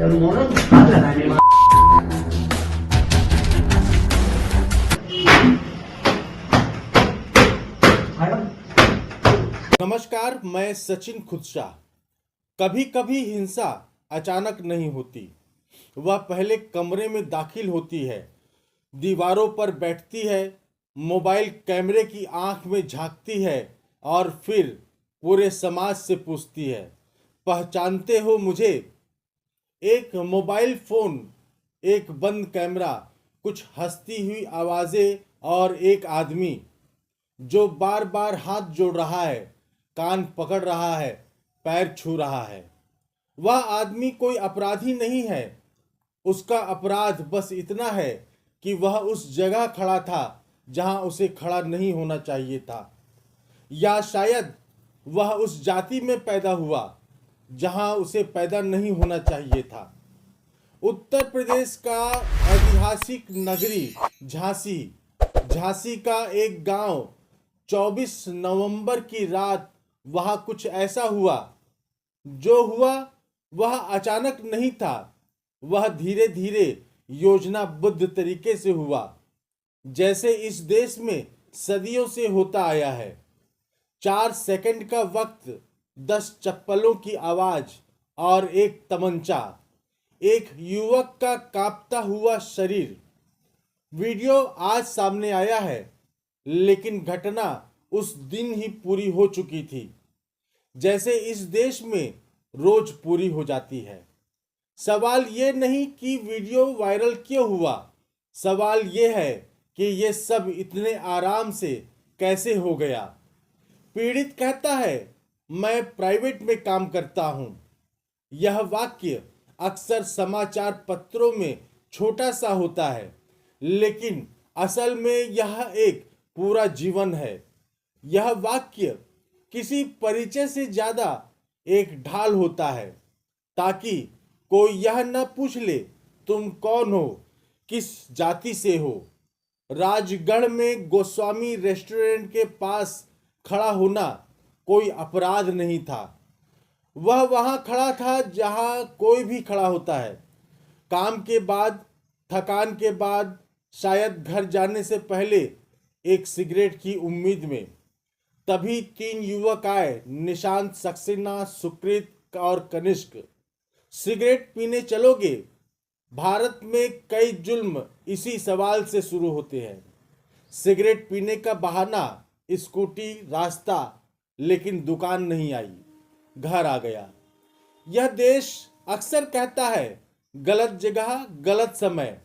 नमस्कार, मैं सचिन खुदशाह। कभी कभी हिंसा अचानक नहीं होती, वह पहले कमरे में दाखिल होती है, दीवारों पर बैठती है, मोबाइल कैमरे की आंख में झांकती है और फिर पूरे समाज से पूछती है, पहचानते हो मुझे? एक मोबाइल फोन, एक बंद कैमरा, कुछ हंसती हुई आवाजें और एक आदमी जो बार बार हाथ जोड़ रहा है, कान पकड़ रहा है, पैर छू रहा है। वह आदमी कोई अपराधी नहीं है, उसका अपराध बस इतना है कि वह उस जगह खड़ा था जहां उसे खड़ा नहीं होना चाहिए था, या शायद वह उस जाति में पैदा हुआ जहां उसे पैदा नहीं होना चाहिए था। उत्तर प्रदेश का ऐतिहासिक नगरी झांसी, झांसी का एक गांव, 24 नवंबर की रात वहां कुछ ऐसा हुआ। जो हुआ वह अचानक नहीं था, वह धीरे धीरे योजनाबद्ध तरीके से हुआ, जैसे इस देश में सदियों से होता आया है। 4 सेकंड का वक्त, 10 चप्पलों की आवाज और एक तमंचा, एक युवक का कांपता हुआ शरीर। वीडियो आज सामने आया है, लेकिन घटना उस दिन ही पूरी हो चुकी थी, जैसे इस देश में रोज पूरी हो जाती है। सवाल ये नहीं कि वीडियो वायरल क्यों हुआ, सवाल ये है कि ये सब इतने आराम से कैसे हो गया। पीड़ित कहता है, मैं प्राइवेट में काम करता हूं। यह वाक्य अक्सर समाचार पत्रों में छोटा सा होता है, लेकिन असल में यह एक पूरा जीवन है। यह वाक्य किसी परिचय से ज्यादा एक ढाल होता है, ताकि कोई यह न पूछ ले तुम कौन हो, किस जाति से हो। राजगढ़ में गोस्वामी रेस्टोरेंट के पास खड़ा होना कोई अपराध नहीं था। वह वहां खड़ा था जहां कोई भी खड़ा होता है, काम के बाद, थकान के बाद, शायद घर जाने से पहले एक सिगरेट की उम्मीद में। तभी 3 युवक आए, निशांत, सक्सेना, सुकृत और कनिष्क। सिगरेट पीने चलोगे? भारत में कई जुल्म इसी सवाल से शुरू होते हैं। सिगरेट पीने का बहाना, स्कूटी, रास्ता, लेकिन दुकान नहीं आई, घर आ गया। यह देश अक्सर कहता है गलत जगह गलत समय,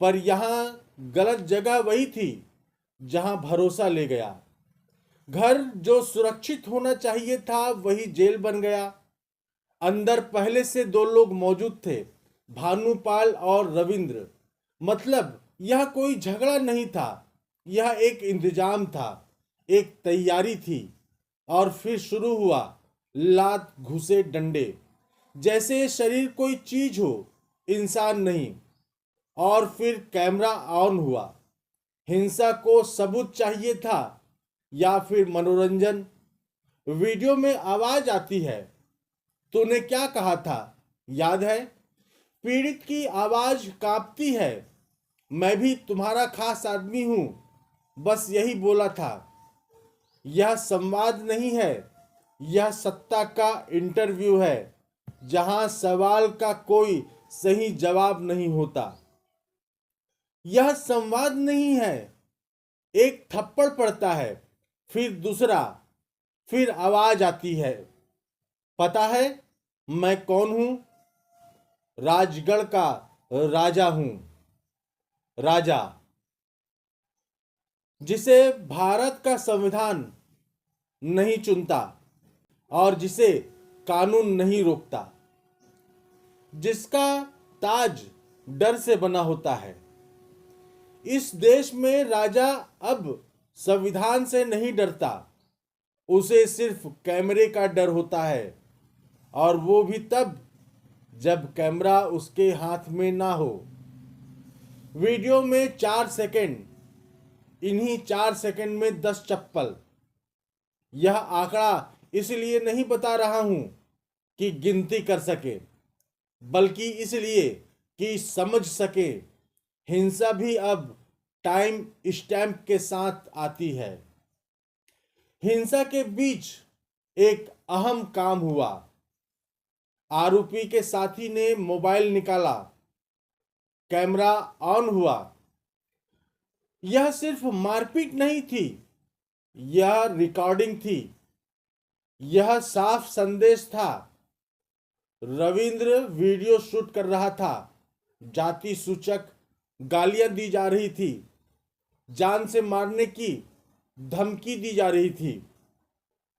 पर यहां गलत जगह वही थी जहां भरोसा ले गया। घर जो सुरक्षित होना चाहिए था वही जेल बन गया। अंदर पहले से 2 लोग मौजूद थे, भानुपाल और रविंद्र। मतलब यह कोई झगड़ा नहीं था, यह एक इंतजाम था, एक तैयारी थी। और फिर शुरू हुआ लात, घुसे, डंडे, जैसे शरीर कोई चीज हो, इंसान नहीं। और फिर कैमरा ऑन हुआ। हिंसा को सबूत चाहिए था या फिर मनोरंजन? वीडियो में आवाज आती है, तूने क्या कहा था, याद है? पीड़ित की आवाज कांपती है, मैं भी तुम्हारा खास आदमी हूं, बस यही बोला था। यह संवाद नहीं है, यह सत्ता का इंटरव्यू है, जहां सवाल का कोई सही जवाब नहीं होता। यह संवाद नहीं है, एक थप्पड़ पड़ता है, फिर दूसरा, फिर आवाज आती है, पता है मैं कौन हूं? राजगढ़ का राजा हूं। राजा जिसे भारत का संविधान नहीं चुनता और जिसे कानून नहीं रोकता, जिसका ताज डर से बना होता है। इस देश में राजा अब संविधान से नहीं डरता, उसे सिर्फ कैमरे का डर होता है, और वो भी तब जब कैमरा उसके हाथ में ना हो। वीडियो में 4 सेकंड, इन्हीं 4 सेकंड में 10 चप्पल। यह आंकड़ा इसलिए नहीं बता रहा हूं कि गिनती कर सके, बल्कि इसलिए कि समझ सके हिंसा भी अब टाइम स्टैम्प के साथ आती है। हिंसा के बीच एक अहम काम हुआ। आरोपी के साथी ने मोबाइल निकाला, कैमरा ऑन हुआ। यह सिर्फ मारपीट नहीं थी, यह रिकॉर्डिंग थी। यह साफ संदेश था। रविंद्र वीडियो शूट कर रहा था। जाति सूचक गालियां दी जा रही थी। जान से मारने की धमकी दी जा रही थी।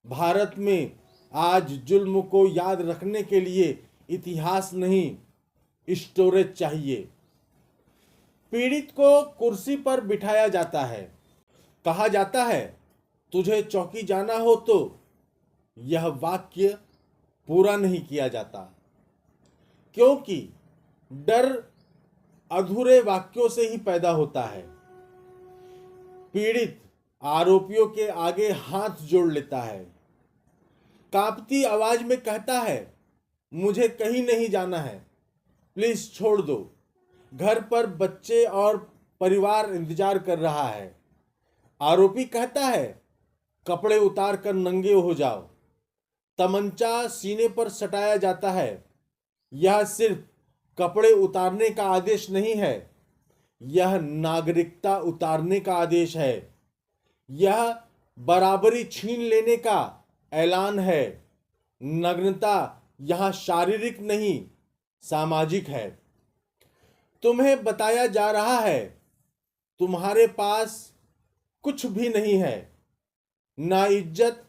भारत में आज जुल्म को याद रखने के लिए इतिहास नहीं, स्टोरेज चाहिए। पीड़ित को कुर्सी पर बिठाया जाता है। कहा जाता है, तुझे चौकी जाना हो तो। यह वाक्य पूरा नहीं किया जाता, क्योंकि डर अधूरे वाक्यों से ही पैदा होता है। पीड़ित आरोपियों के आगे हाथ जोड़ लेता है, कांपती आवाज में कहता है, मुझे कहीं नहीं जाना है, प्लीज छोड़ दो। घर पर बच्चे और परिवार इंतजार कर रहा है। आरोपी कहता है, कपड़े उतार कर नंगे हो जाओ। तमंचा सीने पर सटाया जाता है। यह सिर्फ कपड़े उतारने का आदेश नहीं है, यह नागरिकता उतारने का आदेश है। यह बराबरी छीन लेने का ऐलान है। नग्नता यहां शारीरिक नहीं, सामाजिक है। तुम्हें बताया जा रहा है, तुम्हारे पास कुछ भी नहीं है, ना इज्जत,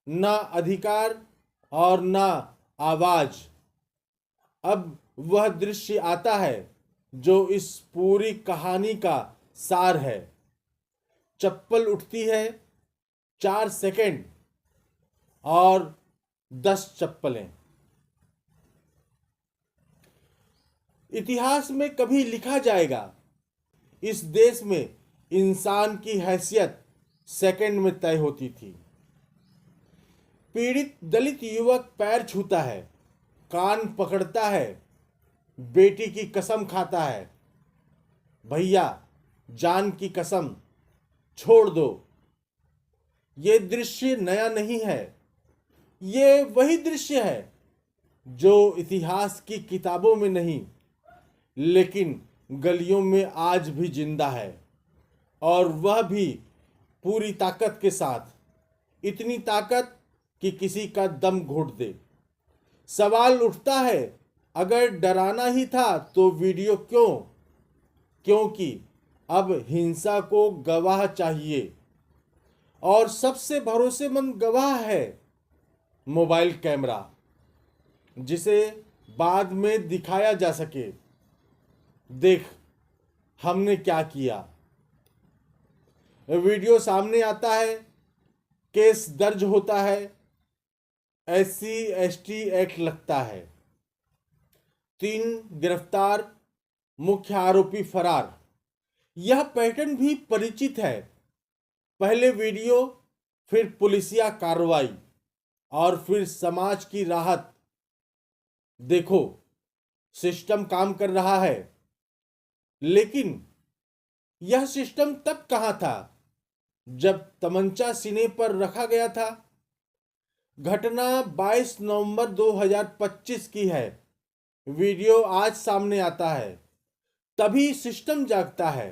ना अधिकार और ना आवाज। अब वह दृश्य आता है जो इस पूरी कहानी का सार है। चप्पल उठती है, 4 सेकंड और 10 चप्पलें। इतिहास में कभी लिखा जाएगा, इस देश में इंसान की हैसियत सेकंड में तय होती थी। पीड़ित दलित युवक पैर छूता है, कान पकड़ता है, बेटी की कसम खाता है, भैया जान की कसम, छोड़ दो। ये दृश्य नया नहीं है, ये वही दृश्य है जो इतिहास की किताबों में नहीं, लेकिन गलियों में आज भी जिंदा है, और वह भी पूरी ताकत के साथ। इतनी ताकत कि किसी का दम घोट दे। सवाल उठता है, अगर डराना ही था तो वीडियो क्यों? क्योंकि अब हिंसा को गवाह चाहिए, और सबसे भरोसेमंद गवाह है मोबाइल कैमरा, जिसे बाद में दिखाया जा सके, देख हमने क्या किया। वीडियो सामने आता है, केस दर्ज होता है, SC/ST एक्ट लगता है। 3 गिरफ्तार, मुख्य आरोपी फरार। यह पैटर्न भी परिचित है। पहले वीडियो, फिर पुलिसिया कार्रवाई, और फिर समाज की राहत। देखो, सिस्टम काम कर रहा है। लेकिन यह सिस्टम तब कहां था जब तमंचा सीने पर रखा गया था। घटना 22 नवंबर 2025 की है। वीडियो आज सामने आता है, तभी सिस्टम जागता है।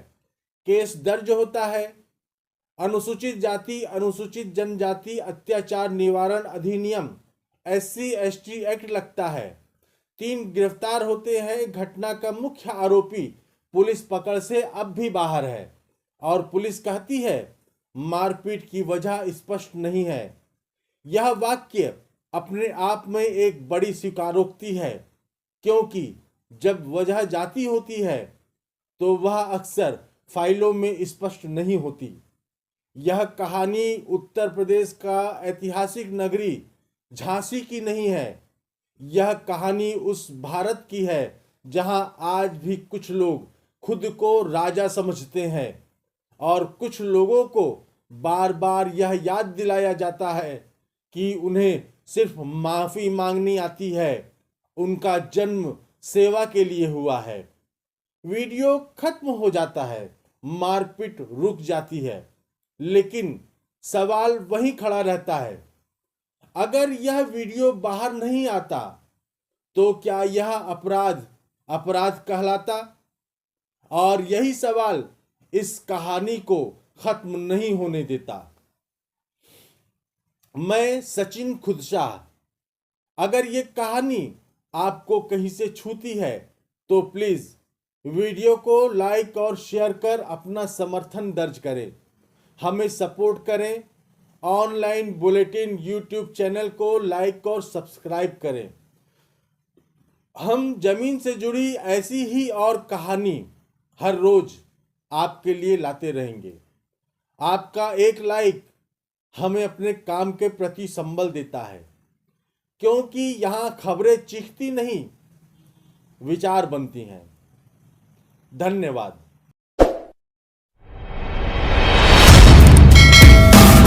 केस दर्ज होता है। अनुसूचित जाति अनुसूचित जनजाति अत्याचार निवारण अधिनियम SC/ST एक्ट लगता है। 3 गिरफ्तार होते हैं। घटना का मुख्य आरोपी पुलिस पकड़ से अब भी बाहर है, और पुलिस कहती है मारपीट की वजह स्पष्ट नहीं है। यह वाक्य अपने आप में एक बड़ी स्वीकारोक्ति है, क्योंकि जब वजह जाती होती है तो वह अक्सर फाइलों में स्पष्ट नहीं होती। यह कहानी उत्तर प्रदेश का ऐतिहासिक नगरी झांसी की नहीं है। यह कहानी उस भारत की है जहां आज भी कुछ लोग खुद को राजा समझते हैं, और कुछ लोगों को बार बार यह याद दिलाया जाता है कि उन्हें सिर्फ माफी मांगनी आती है, उनका जन्म सेवा के लिए हुआ है। वीडियो खत्म हो जाता है, मारपीट रुक जाती है, लेकिन सवाल वहीं खड़ा रहता है, अगर यह वीडियो बाहर नहीं आता तो क्या यह अपराध अपराध कहलाता? और यही सवाल इस कहानी को खत्म नहीं होने देता। मैं सचिन खुदशाह। अगर ये कहानी आपको कहीं से छूती है तो प्लीज वीडियो को लाइक और शेयर कर अपना समर्थन दर्ज करें, हमें सपोर्ट करें। ऑनलाइन बुलेटिन यूट्यूब चैनल को लाइक और सब्सक्राइब करें। हम जमीन से जुड़ी ऐसी ही और कहानी हर रोज आपके लिए लाते रहेंगे। आपका एक लाइक हमें अपने काम के प्रति संबल देता है, क्योंकि यहां खबरें चीखती नहीं, विचार बनती हैं। धन्यवाद।